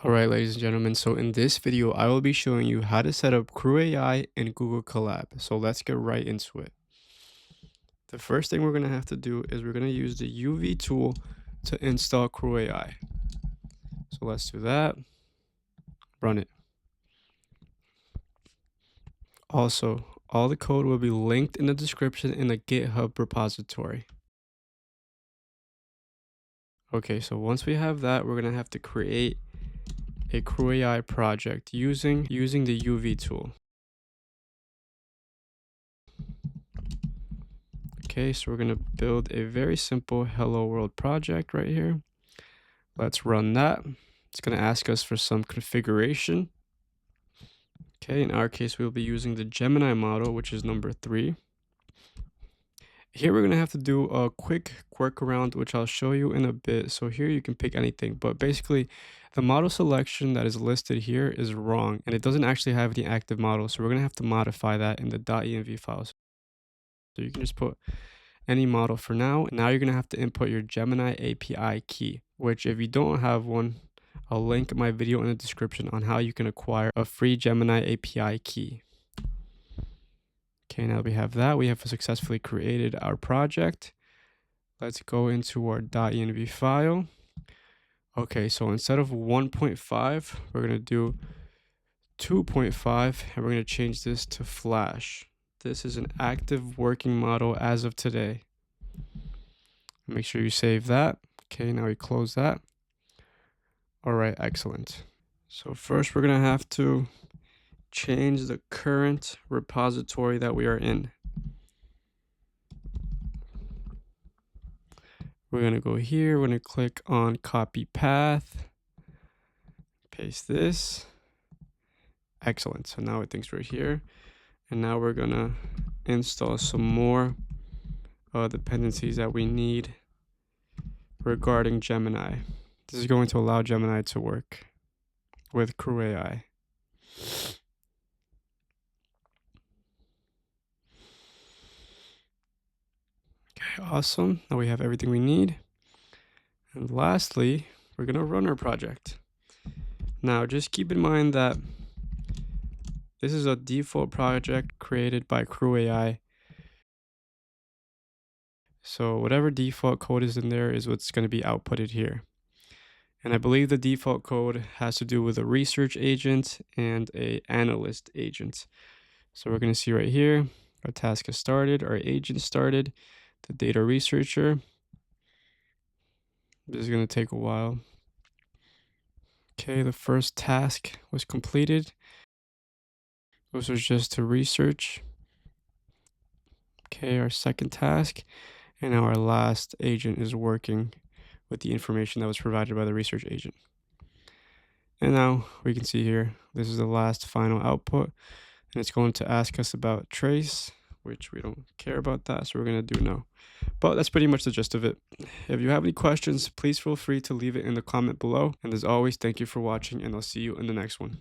Alright, ladies and gentlemen, so in this video, I will be showing you how to set up CrewAI and Google Colab. So let's get right into it. The first thing we're going to have to do is we're going to use the UV tool to install CrewAI. So let's do that. Run it. Also, all the code will be linked in the description in the GitHub repository. Okay, so once we have that, we're going to have to create a CrewAI project using the UV tool. Okay, so we're going to build a very simple hello world project right here. Let's run that. It's going to ask us for some configuration. Okay, in our case, we'll be using the Gemini model, which is number 3. Here we're going to have to do a quick workaround, which I'll show you in a bit. So here you can pick anything, but basically the model selection that is listed here is wrong, and it doesn't actually have any active models. So we're going to have to modify that in the .env files. So you can just put any model for now. Now you're going to have to input your Gemini API key, which if you don't have one, I'll link my video in the description on how you can acquire a free Gemini API key. Okay, now that we have that, we have successfully created our project. Let's go into our .env file. Okay, so instead of 1.5, we're going to do 2.5, and we're going to change this to Flash. This is an active working model as of today. Make sure you save that. Okay, now we close that. All right, excellent. So first we're going to have to change the current repository that we are in. We're going to go here. We're going to click on copy path. Paste this. Excellent. So now it thinks we're here. And now we're going to install some more dependencies that we need regarding Gemini. This is going to allow Gemini to work with CrewAI. Okay, awesome. Now we have everything we need. And lastly, we're going to run our project. Now, just keep in mind that this is a default project created by CrewAI. So whatever default code is in there is what's going to be outputted here. And I believe the default code has to do with a research agent and an analyst agent. So we're going to see right here, our task has started, our agent started, the data researcher. This is going to take a while. Okay, the first task was completed. This was just to research. Okay, our second task. And now our last agent is working with the information that was provided by the research agent. And now we can see here, this is the last final output. And it's going to ask us about trace, which we don't care about that. So we're going to do no. But that's pretty much the gist of it. If you have any questions, please feel free to leave it in the comment below. And as always, thank you for watching, and I'll see you in the next one.